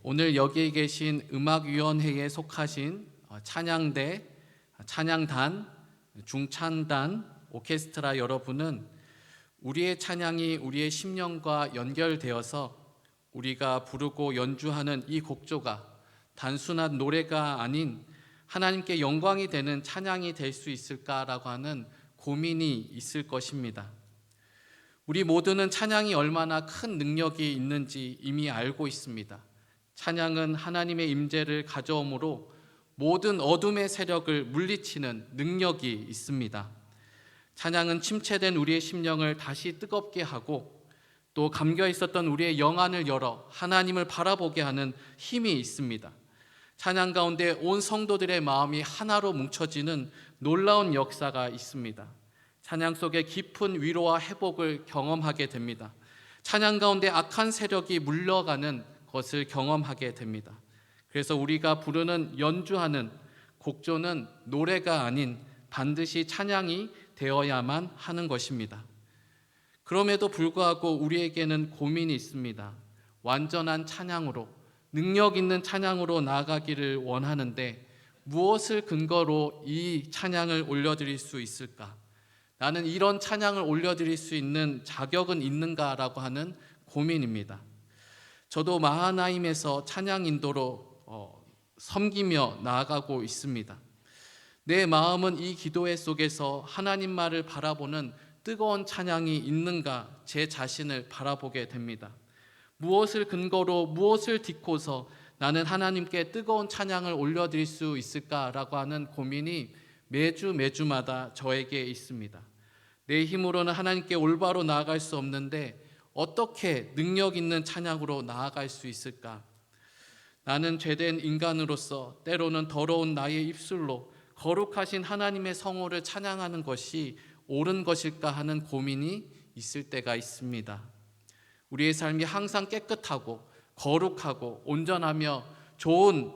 오늘 여기에 계신 음악위원회에 속하신 찬양대, 찬양단, 중찬단, 오케스트라 여러분은 우리의 찬양이 우리의 심령과 연결되어서 우리가 부르고 연주하는 이 곡조가 단순한 노래가 아닌 하나님께 영광이 되는 찬양이 될 수 있을까라고 하는 고민이 있을 것입니다. 우리 모두는 찬양이 얼마나 큰 능력이 있는지 이미 알고 있습니다. 찬양은 하나님의 임재를 가져오므로 모든 어둠의 세력을 물리치는 능력이 있습니다. 찬양은 침체된 우리의 심령을 다시 뜨겁게 하고 또 감겨 있었던 우리의 영안을 열어 하나님을 바라보게 하는 힘이 있습니다. 찬양 가운데 온 성도들의 마음이 하나로 뭉쳐지는 놀라운 역사가 있습니다. 찬양 속에 깊은 위로와 회복을 경험하게 됩니다. 찬양 가운데 악한 세력이 물러가는 것을 경험하게 됩니다. 그래서 우리가 부르는 연주하는 곡조는 노래가 아닌 반드시 찬양이 되어야만 하는 것입니다. 그럼에도 불구하고 우리에게는 고민이 있습니다. 완전한 찬양으로, 능력 있는 찬양으로 나아가기를 원하는데 무엇을 근거로 이 찬양을 올려드릴 수 있을까? 나는 이런 찬양을 올려드릴 수 있는 자격은 있는가라고 하는 고민입니다. 저도 마하나임에서 찬양 인도로 섬기며 나아가고 있습니다. 내 마음은 이 기도회 속에서 하나님 말을 바라보는 뜨거운 찬양이 있는가 제 자신을 바라보게 됩니다. 무엇을 근거로 무엇을 딛고서 나는 하나님께 뜨거운 찬양을 올려드릴 수 있을까라고 하는 고민이 매주마다 저에게 있습니다. 내 힘으로는 하나님께 올바로 나아갈 수 없는데 어떻게 능력 있는 찬양으로 나아갈 수 있을까? 나는 죄된 인간으로서 때로는 더러운 나의 입술로 거룩하신 하나님의 성호를 찬양하는 것이 옳은 것일까 하는 고민이 있을 때가 있습니다. 우리의 삶이 항상 깨끗하고 거룩하고 온전하며 좋은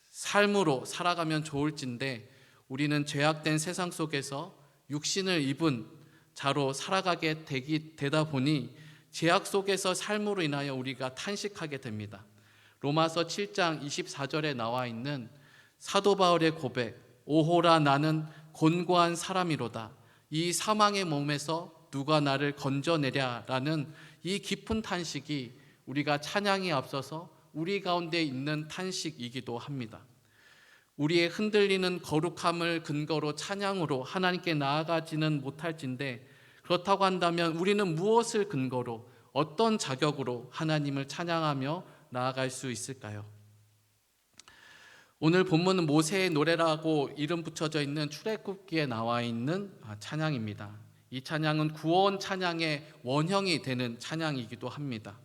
삶으로 살아가면 좋을진데 우리는 죄악된 세상 속에서 육신을 입은 자로 살아가게 되다 보니 죄악 속에서 삶으로 인하여 우리가 탄식하게 됩니다. 로마서 7장 24절에 나와 있는 사도 바울의 고백, 오호라 나는 곤고한 사람이로다. 이 사망의 몸에서 누가 나를 건져내랴라는 이 깊은 탄식이 우리가 찬양에 앞서서 우리 가운데 있는 탄식이기도 합니다. 우리의 흔들리는 거룩함을 근거로 찬양으로 하나님께 나아가지는 못할진데 그렇다고 한다면 우리는 무엇을 근거로 어떤 자격으로 하나님을 찬양하며 나아갈 수 있을까요? 오늘 본문은 모세의 노래라고 이름 붙여져 있는 출애굽기에 나와 있는 찬양입니다. 이 찬양은 구원 찬양의 원형이 되는 찬양이기도 합니다.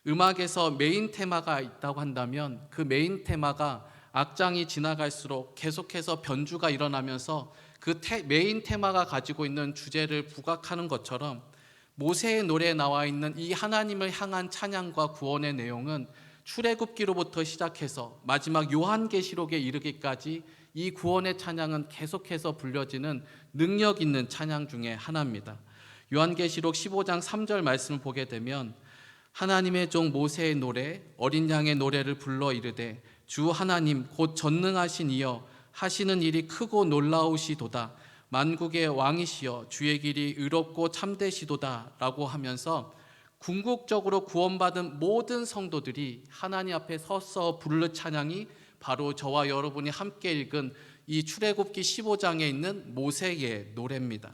음악에서 메인 테마가 있다고 한다면 그 메인 테마가 악장이 지나갈수록 계속해서 변주가 일어나면서 그 메인 테마가 가지고 있는 주제를 부각하는 것처럼 모세의 노래에 나와 있는 이 하나님을 향한 찬양과 구원의 내용은 출애굽기로부터 시작해서 마지막 요한계시록에 이르기까지 이 구원의 찬양은 계속해서 불려지는 능력 있는 찬양 중에 하나입니다. 요한계시록 15장 3절 말씀을 보게 되면 하나님의 종 모세의 노래 어린 양의 노래를 불러 이르되 주 하나님 곧 전능하신 이여 하시는 일이 크고 놀라우시도다. 만국의 왕이시여 주의 길이 의롭고 참되시도다 라고 하면서 궁극적으로 구원받은 모든 성도들이 하나님 앞에 서서 부를 찬양이 바로 저와 여러분이 함께 읽은 이 출애굽기 15장에 있는 모세의 노래입니다.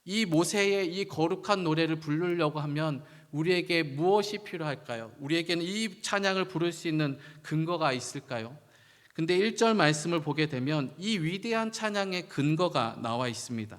이 모세의 이 거룩한 노래를 부르려고 하면 우리에게 무엇이 필요할까요? 우리에게는 이 찬양을 부를 수 있는 근거가 있을까요? 근데 1절 말씀을 보게 되면 이 위대한 찬양의 근거가 나와 있습니다.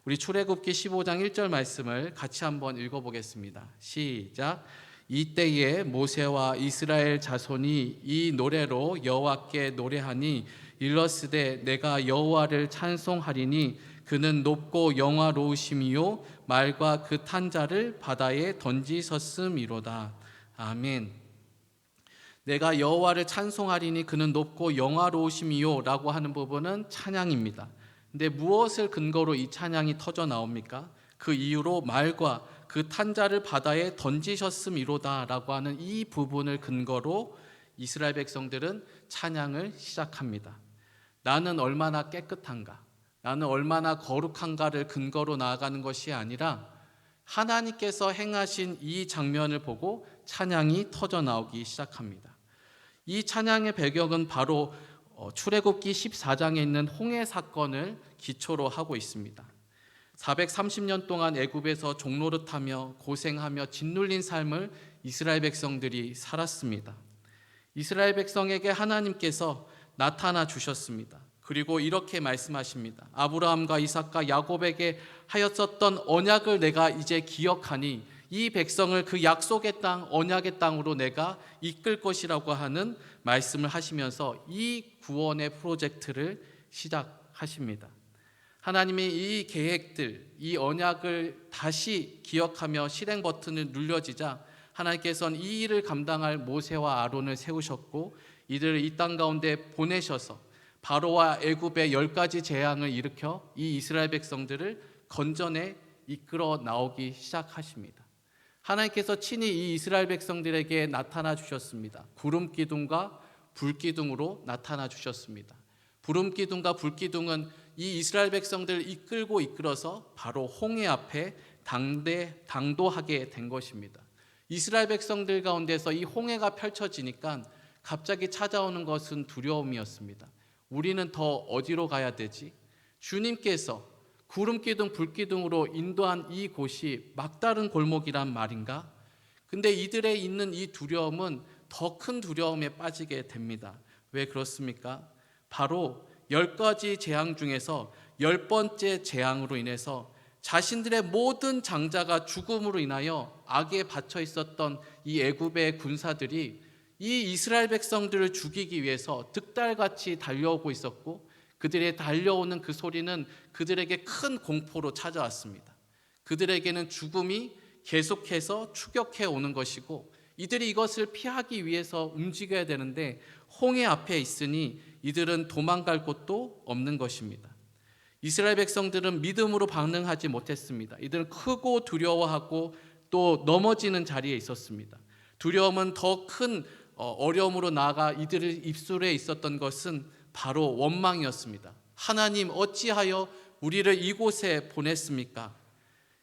우리 출애굽기 15장 1절 말씀을 같이 한번 읽어보겠습니다. 시작. 이때에 모세와 이스라엘 자손이 이 노래로 여호와께 노래하니 일러스되 내가 여호와를 찬송하리니 그는 높고 영화로우심이요 말과 그 탄 자를 바다에 던지셨음이로다. 아멘. 내가 여호와를 찬송하리니 그는 높고 영화로우심이요 라고 하는 부분은 찬양입니다. 근데 무엇을 근거로 이 찬양이 터져 나옵니까? 그 이유로 말과 그 탄자를 바다에 던지셨음이로다라고 하는 이 부분을 근거로 이스라엘 백성들은 찬양을 시작합니다. 나는 얼마나 깨끗한가, 나는 얼마나 거룩한가를 근거로 나아가는 것이 아니라 하나님께서 행하신 이 장면을 보고 찬양이 터져 나오기 시작합니다. 이 찬양의 배경은 바로 출애굽기 14장에 있는 홍해 사건을 기초로 하고 있습니다. 430년 동안 애굽에서 종노릇하며 고생하며 짓눌린 삶을 이스라엘 백성들이 살았습니다. 이스라엘 백성에게 하나님께서 나타나 주셨습니다. 그리고 이렇게 말씀하십니다. 아브라함과 이삭과 야곱에게 하였었던 언약을 내가 이제 기억하니 이 백성을 그 약속의 땅, 언약의 땅으로 내가 이끌 것이라고 하는 말씀을 하시면서 이 구원의 프로젝트를 시작하십니다. 하나님이 이 계획들, 이 언약을 다시 기억하며 실행 버튼을 눌려지자 하나님께서는 이 일을 감당할 모세와 아론을 세우셨고 이들을 이 땅 가운데 보내셔서 바로와 애굽의 10가지 재앙을 일으켜 이 이스라엘 백성들을 건전에 이끌어 나오기 시작하십니다. 하나님께서 친히 이 이스라엘 백성들에게 나타나 주셨습니다. 구름 기둥과 불 기둥으로 나타나 주셨습니다. 구름 기둥과 불 기둥은 이 이스라엘 백성들을 이끌어서 바로 홍해 앞에 당도하게 된 것입니다. 이스라엘 백성들 가운데서 이 홍해가 펼쳐지니까 갑자기 찾아오는 것은 두려움이었습니다. 우리는 더 어디로 가야 되지? 주님께서 구름기둥 불기둥으로 인도한 이 곳이 막다른 골목이란 말인가? 근데 이들의 있는 이 두려움은 더 큰 두려움에 빠지게 됩니다. 왜 그렇습니까? 바로 10가지 재앙 중에서 10번째 재앙으로 인해서 자신들의 모든 장자가 죽음으로 인하여 악에 받쳐 있었던 이 애굽의 군사들이 이 이스라엘 백성들을 죽이기 위해서 득달같이 달려오고 있었고 그들의 달려오는 그 소리는 그들에게 큰 공포로 찾아왔습니다. 그들에게는 죽음이 계속해서 추격해 오는 것이고 이들이 이것을 피하기 위해서 움직여야 되는데 홍해 앞에 있으니 이들은 도망갈 곳도 없는 것입니다. 이스라엘 백성들은 믿음으로 반응하지 못했습니다. 이들은 크고 두려워하고 또 넘어지는 자리에 있었습니다. 두려움은 더 큰 어려움으로 나아가 이들의 입술에 있었던 것은 바로 원망이었습니다. 하나님 어찌하여 우리를 이곳에 보냈습니까?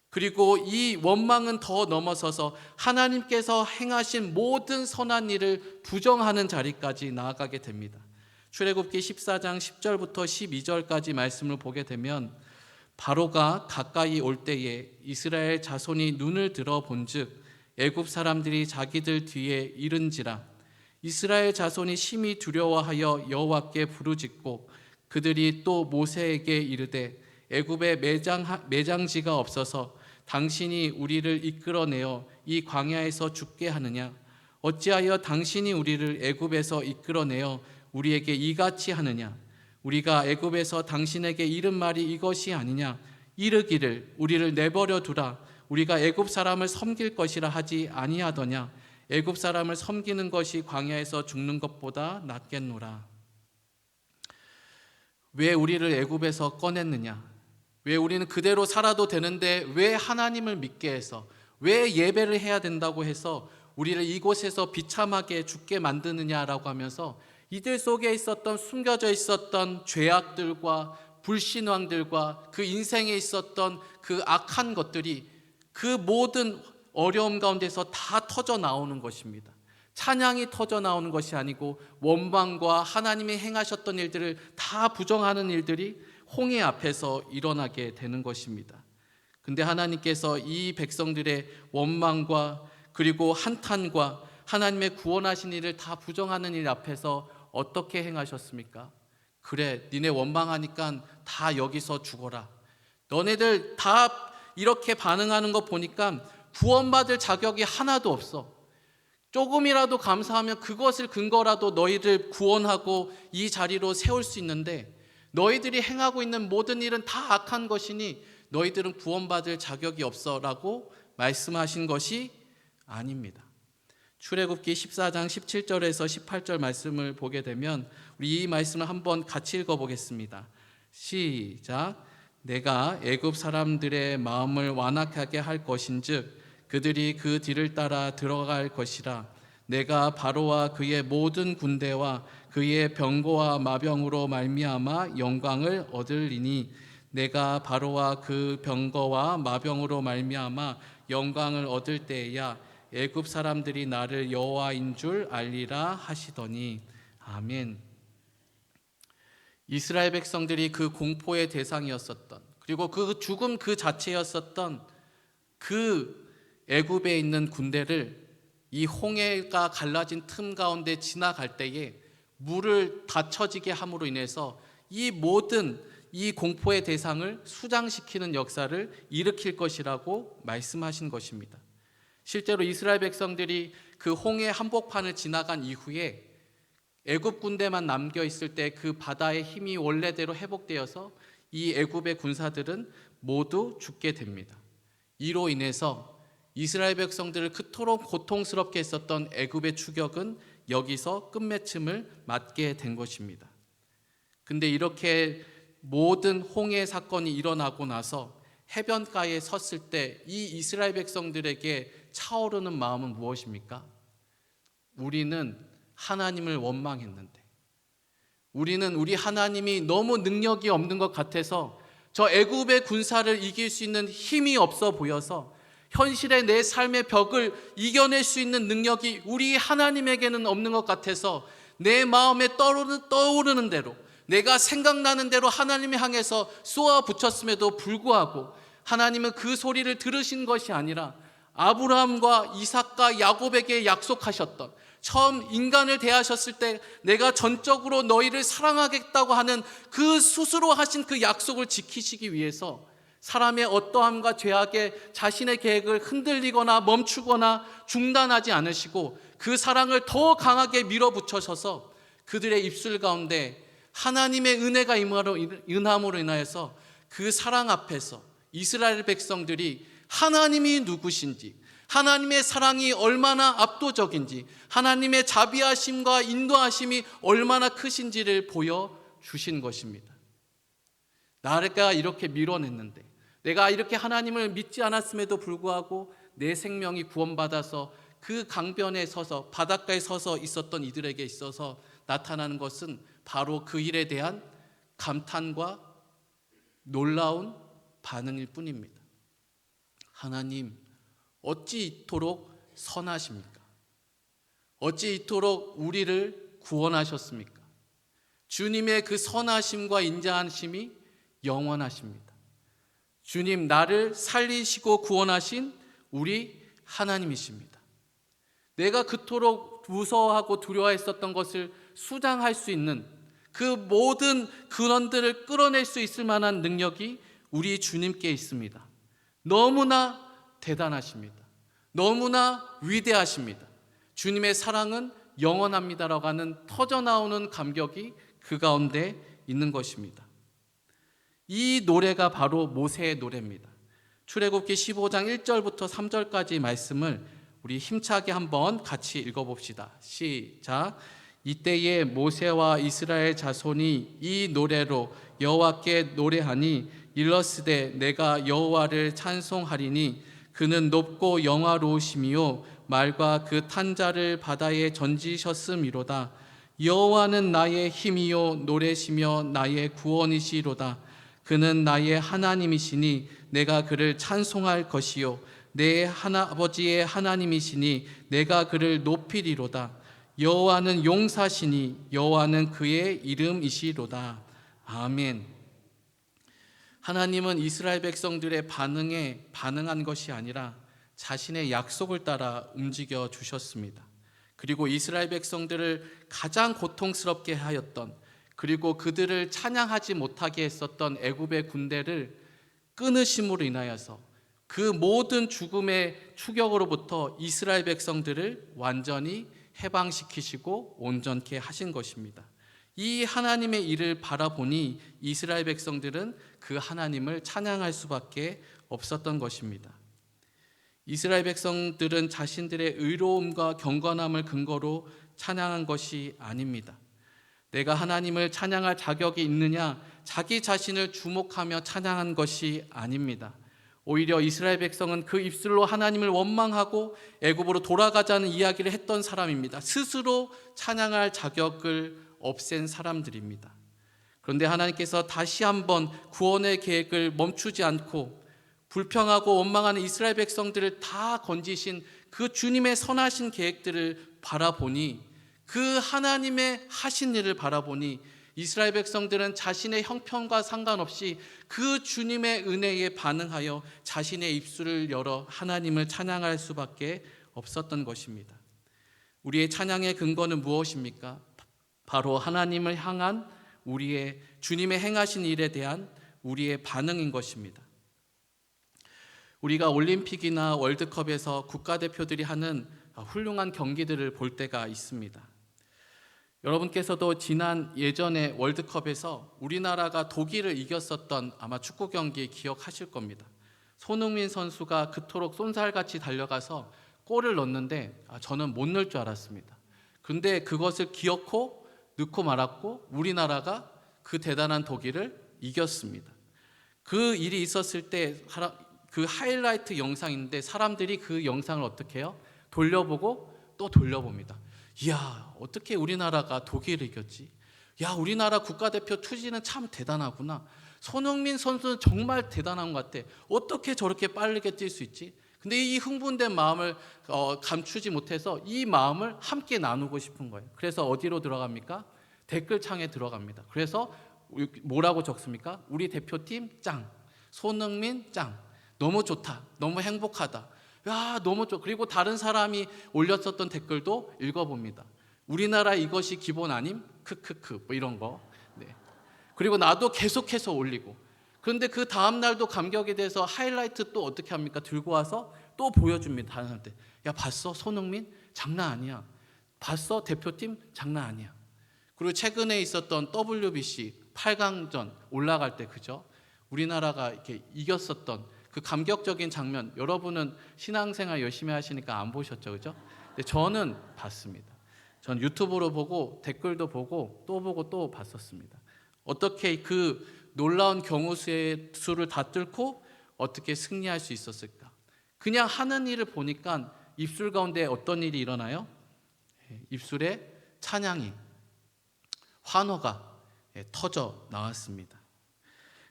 그리고 이 원망은 더 넘어서서 하나님께서 행하신 모든 선한 일을 부정하는 자리까지 나아가게 됩니다. 출애굽기 14장 10절부터 12절까지 말씀을 보게 되면 바로가 가까이 올 때에 이스라엘 자손이 눈을 들어 본즉 애굽 사람들이 자기들 뒤에 이른지라 이스라엘 자손이 심히 두려워하여 여호와께 부르짖고 그들이 또 모세에게 이르되 애굽에 매장지가 없어서 당신이 우리를 이끌어내어 이 광야에서 죽게 하느냐 어찌하여 당신이 우리를 애굽에서 이끌어내어 우리에게 이같이 하느냐 우리가 애굽에서 당신에게 이른 말이 이것이 아니냐 이르기를 우리를 내버려 두라 우리가 애굽 사람을 섬길 것이라 하지 아니하더냐 애굽 사람을 섬기는 것이 광야에서 죽는 것보다 낫겠노라. 왜 우리를 애굽에서 꺼냈느냐? 왜 우리는 그대로 살아도 되는데 왜 하나님을 믿게 해서 왜 예배를 해야 된다고 해서 우리를 이곳에서 비참하게 죽게 만드느냐라고 하면서 이들 속에 있었던 숨겨져 있었던 죄악들과 불신앙들과 그 인생에 있었던 그 악한 것들이 그 모든 어려움 가운데서 다 터져 나오는 것입니다. 찬양이 터져 나오는 것이 아니고 원망과 하나님이 행하셨던 일들을 다 부정하는 일들이 홍해 앞에서 일어나게 되는 것입니다. 근데 하나님께서 이 백성들의 원망과 그리고 한탄과 하나님의 구원하신 일을 다 부정하는 일 앞에서 어떻게 행하셨습니까? 그래, 니네 원망하니까 다 여기서 죽어라. 너네들 다 이렇게 반응하는 거 보니까 구원받을 자격이 하나도 없어. 조금이라도 감사하면 그것을 근거라도 너희들 구원하고 이 자리로 세울 수 있는데 너희들이 행하고 있는 모든 일은 다 악한 것이니 너희들은 구원받을 자격이 없어라고 말씀하신 것이 아닙니다. 출애굽기 14장 17절에서 18절 말씀을 보게 되면 우리 이 말씀을 한번 같이 읽어보겠습니다. 시작. 내가 애굽 사람들의 마음을 완악하게 할 것인즉 그들이 그 뒤를 따라 들어갈 것이라. 내가 바로와 그의 모든 군대와 그의 병거와 마병으로 말미암아 영광을 얻으리니 내가 바로와 그 병거와 마병으로 말미암아 영광을 얻을 때에야 애굽 사람들이 나를 여호와인 줄 알리라 하시더니. 아멘. 이스라엘 백성들이 그 공포의 대상이었었던, 그리고 그 죽음 그 자체였었던 그 애굽에 있는 군대를 이 홍해가 갈라진 틈 가운데 지나갈 때에 물을 닫혀지게 함으로 인해서 이 모든 이 공포의 대상을 수장시키는 역사를 일으킬 것이라고 말씀하신 것입니다. 실제로 이스라엘 백성들이 그 홍해 한복판을 지나간 이후에 애굽 군대만 남겨 있을 때 그 바다의 힘이 원래대로 회복되어서 이 애굽의 군사들은 모두 죽게 됩니다. 이로 인해서 이스라엘 백성들을 그토록 고통스럽게 했었던 애굽의 추격은 여기서 끝맺음을 맞게 된 것입니다. 근데 이렇게 모든 홍해 사건이 일어나고 나서 해변가에 섰을 때 이 이스라엘 백성들에게 차오르는 마음은 무엇입니까? 우리는 하나님을 원망했는데, 우리는 우리 하나님이 너무 능력이 없는 것 같아서 저 애굽의 군사를 이길 수 있는 힘이 없어 보여서 현실의 내 삶의 벽을 이겨낼 수 있는 능력이 우리 하나님에게는 없는 것 같아서 내 마음에 떠오르는 대로, 내가 생각나는 대로 하나님을 향해서 쏘아붙였음에도 불구하고 하나님은 그 소리를 들으신 것이 아니라 아브라함과 이삭과 야곱에게 약속하셨던, 처음 인간을 대하셨을 때 내가 전적으로 너희를 사랑하겠다고 하는 그 스스로 하신 그 약속을 지키시기 위해서 사람의 어떠함과 죄악에 자신의 계획을 흔들리거나 멈추거나 중단하지 않으시고 그 사랑을 더 강하게 밀어붙여셔서 그들의 입술 가운데 하나님의 은혜가 임함으로 인하여서 그 사랑 앞에서 이스라엘 백성들이 하나님이 누구신지, 하나님의 사랑이 얼마나 압도적인지, 하나님의 자비하심과 인도하심이 얼마나 크신지를 보여주신 것입니다. 나가 이렇게 밀어냈는데, 내가 이렇게 하나님을 믿지 않았음에도 불구하고 내 생명이 구원받아서 그 강변에 서서, 바닷가에 서서 있었던 이들에게 있어서 나타나는 것은 바로 그 일에 대한 감탄과 놀라운 반응일 뿐입니다. 하나님, 어찌 이토록 선하십니까? 어찌 이토록 우리를 구원하셨습니까? 주님의 그 선하심과 인자하심이 영원하십니다. 주님, 나를 살리시고 구원하신 우리 하나님이십니다. 내가 그토록 무서워하고 두려워했었던 것을 수장할 수 있는 그 모든 근원들을 끌어낼 수 있을 만한 능력이 우리 주님께 있습니다. 너무나 대단하십니다. 너무나 위대하십니다. 주님의 사랑은 영원합니다라고 하는 터져나오는 감격이 그 가운데 있는 것입니다. 이 노래가 바로 모세의 노래입니다. 출애굽기 15장 1절부터 3절까지 말씀을 우리 힘차게 한번 같이 읽어봅시다. 시작. 이때에 모세와 이스라엘 자손이 이 노래로 여호와께 노래하니 일러스되 내가 여호와를 찬송하리니 그는 높고 영화로우시미요 말과 그 탄자를 바다에 던지셨음이로다. 여호와는 나의 힘이요 노래시며 나의 구원이시로다. 그는 나의 하나님이시니 내가 그를 찬송할 것이요 내 아버지의 하나님이시니 내가 그를 높이리로다. 여호와는 용사시니 여호와는 그의 이름이시로다. 아멘. 하나님은 이스라엘 백성들의 반응에 반응한 것이 아니라 자신의 약속을 따라 움직여 주셨습니다. 그리고 이스라엘 백성들을 가장 고통스럽게 하였던, 그리고 그들을 찬양하지 못하게 했었던 애굽의 군대를 끊으심으로 인하여서 그 모든 죽음의 추격으로부터 이스라엘 백성들을 완전히 해방시키시고 온전케 하신 것입니다. 이 하나님의 일을 바라보니 이스라엘 백성들은 그 하나님을 찬양할 수밖에 없었던 것입니다. 이스라엘 백성들은 자신들의 의로움과 경건함을 근거로 찬양한 것이 아닙니다. 내가 하나님을 찬양할 자격이 있느냐, 자기 자신을 주목하며 찬양한 것이 아닙니다. 오히려 이스라엘 백성은 그 입술로 하나님을 원망하고 애굽으로 돌아가자는 이야기를 했던 사람입니다. 스스로 찬양할 자격을 없앤 사람들입니다. 그런데 하나님께서 다시 한번 구원의 계획을 멈추지 않고 불평하고 원망하는 이스라엘 백성들을 다 건지신 그 주님의 선하신 계획들을 바라보니, 그 하나님의 하신 일을 바라보니 이스라엘 백성들은 자신의 형편과 상관없이 그 주님의 은혜에 반응하여 자신의 입술을 열어 하나님을 찬양할 수밖에 없었던 것입니다. 우리의 찬양의 근거는 무엇입니까? 바로 하나님을 향한 우리의 주님의 행하신 일에 대한 우리의 반응인 것입니다. 우리가 올림픽이나 월드컵에서 국가대표들이 하는 훌륭한 경기들을 볼 때가 있습니다. 여러분께서도 지난 예전에 월드컵에서 우리나라가 독일을 이겼었던 아마 축구 경기 기억하실 겁니다. 손흥민 선수가 그토록 쏜살같이 달려가서 골을 넣었는데 저는 못 넣을 줄 알았습니다. 그런데 그것을 기어코 넣고 말았고 우리나라가 그 대단한 독일을 이겼습니다. 그 일이 있었을 때 그 하이라이트 영상인데 사람들이 그 영상을 어떻게 해요? 돌려보고 또 돌려봅니다. 이야, 어떻게 우리나라가 독일을 이겼지? 야, 우리나라 국가대표 투지는 참 대단하구나. 손흥민 선수는 정말 대단한 것 같아. 어떻게 저렇게 빠르게 뛸 수 있지? 근데 이 흥분된 마음을 감추지 못해서 이 마음을 함께 나누고 싶은 거예요. 그래서 어디로 들어갑니까? 댓글창에 들어갑니다. 그래서 뭐라고 적습니까? 우리 대표팀 짱, 손흥민 짱, 너무 좋다, 너무 행복하다, 야 너무 좋. 그리고 다른 사람이 올렸었던 댓글도 읽어봅니다. 우리나라 이것이 기본 아님? 크크크 뭐 이런 거. 네. 그리고 나도 계속해서 올리고. 그런데 그 다음 날도 감격이 돼서 하이라이트 또 어떻게 합니까? 들고 와서 또 보여줍니다. 다른 사람한테. 야 봤어? 손흥민? 장난 아니야. 봤어? 대표팀? 장난 아니야. 그리고 최근에 있었던 WBC 8강전 올라갈 때 그죠? 우리나라가 이렇게 이겼었던 그 감격적인 장면, 여러분은 신앙생활 열심히 하시니까 안 보셨죠, 그죠? 근데 저는 봤습니다. 전 유튜브로 보고 댓글도 보고 또 봤었습니다. 어떻게 그 놀라운 경우 수를 다 뚫고 어떻게 승리할 수 있었을까? 그냥 하는 일을 보니까 입술 가운데 어떤 일이 일어나요? 입술에 찬양이, 환호가 터져 나왔습니다.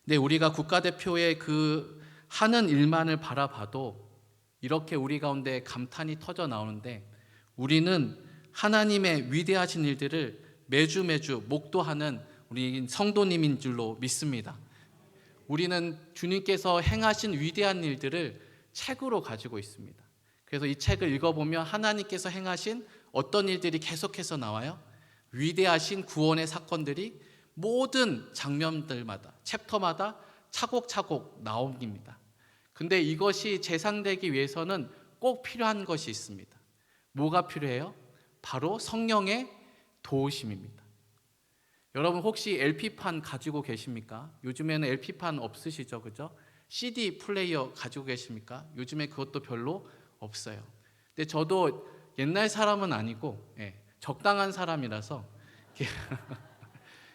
근데 우리가 국가대표의 그 하는 일만을 바라봐도 이렇게 우리 가운데 감탄이 터져 나오는데, 우리는 하나님의 위대하신 일들을 매주 목도하는 우리 성도님인 줄로 믿습니다. 우리는 주님께서 행하신 위대한 일들을 책으로 가지고 있습니다. 그래서 이 책을 읽어보면 하나님께서 행하신 어떤 일들이 계속해서 나와요? 위대하신 구원의 사건들이 모든 장면들마다, 챕터마다 차곡차곡 나옵니다. 근데 이것이 재상되기 위해서는 꼭 필요한 것이 있습니다. 뭐가 필요해요? 바로 성령의 도우심입니다. 여러분 혹시 LP판 가지고 계십니까? 요즘에는 LP판 없으시죠, 그죠? CD 플레이어 가지고 계십니까? 요즘에 그것도 별로 없어요. 근데 저도 옛날 사람은 아니고 적당한 사람이라서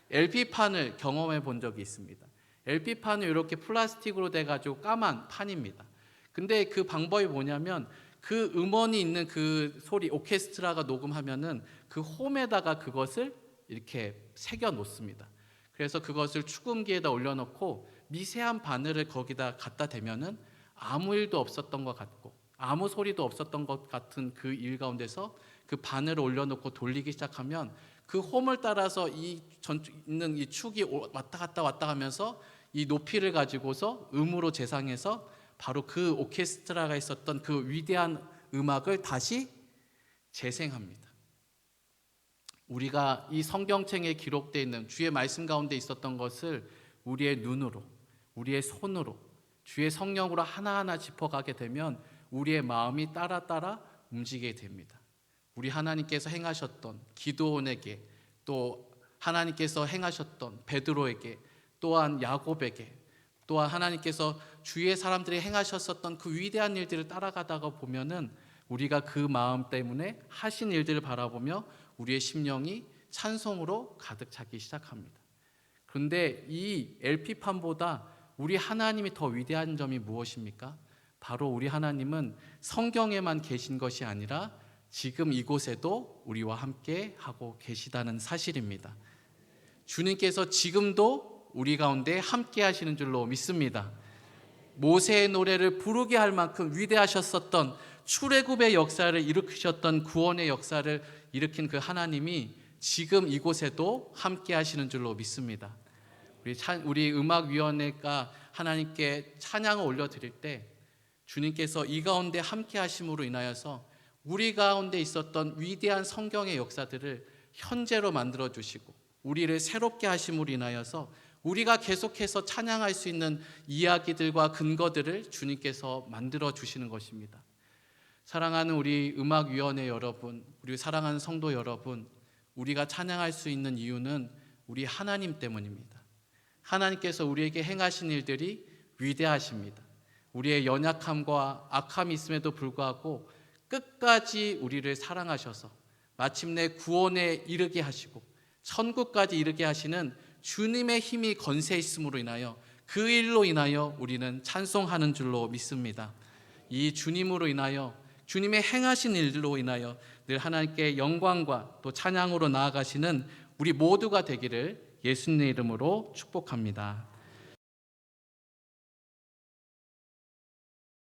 LP판을 경험해 본 적이 있습니다. LP판은 이렇게 플라스틱으로 돼가지고 까만 판입니다. 근데 그 방법이 뭐냐면 그 음원이 있는 그 소리, 오케스트라가 녹음하면은 그 홈에다가 그것을 이렇게 새겨 놓습니다. 그래서 그것을 축음기에다 올려놓고 미세한 바늘을 거기다 갖다 대면은 아무 일도 없었던 것 같고 아무 소리도 없었던 것 같은 그 일 가운데서 그 바늘을 올려놓고 돌리기 시작하면 그 홈을 따라서 있는 이 축이 왔다 갔다 하면서 이 높이를 가지고서 음으로 재상해서 바로 그 오케스트라가 있었던 그 위대한 음악을 다시 재생합니다. 우리가 이 성경책에 기록되어 있는 주의 말씀 가운데 있었던 것을 우리의 눈으로, 우리의 손으로, 주의 성령으로 하나하나 짚어가게 되면 우리의 마음이 따라 움직이게 됩니다. 우리 하나님께서 행하셨던 기드온에게, 또 하나님께서 행하셨던 베드로에게, 또한 야곱에게, 또한 하나님께서 주위의 사람들이 행하셨었던 그 위대한 일들을 따라가다가 보면은 우리가 그 마음 때문에 하신 일들을 바라보며 우리의 심령이 찬송으로 가득 차기 시작합니다. 그런데 이 LP판보다 우리 하나님이 더 위대한 점이 무엇입니까? 바로 우리 하나님은 성경에만 계신 것이 아니라 지금 이곳에도 우리와 함께 하고 계시다는 사실입니다. 주님께서 지금도 우리 가운데 함께 하시는 줄로 믿습니다. 모세의 노래를 부르게 할 만큼 위대하셨었던 출애굽의 역사를 일으키셨던 구원의 역사를 일으킨 그 하나님이 지금 이곳에도 함께 하시는 줄로 믿습니다. 우리 음악위원회가 하나님께 찬양을 올려드릴 때 주님께서 이 가운데 함께 하심으로 인하여서 우리 가운데 있었던 위대한 성경의 역사들을 현재로 만들어 주시고 우리를 새롭게 하심으로 인하여서 우리가 계속해서 찬양할 수 있는 이야기들과 근거들을 주님께서 만들어 주시는 것입니다. 사랑하는 우리 음악위원회 여러분, 우리 사랑하는 성도 여러분, 우리가 찬양할 수 있는 이유는 우리 하나님 때문입니다. 하나님께서 우리에게 행하신 일들이 위대하십니다. 우리의 연약함과 악함이 있음에도 불구하고 끝까지 우리를 사랑하셔서 마침내 구원에 이르게 하시고 천국까지 이르게 하시는 주님의 힘이 건세 있음으로 인하여 그 일로 인하여 우리는 찬송하는 줄로 믿습니다. 이 주님으로 인하여 주님의 행하신 일로 인하여 늘 하나님께 영광과 또 찬양으로 나아가시는 우리 모두가 되기를 예수님의 이름으로 축복합니다.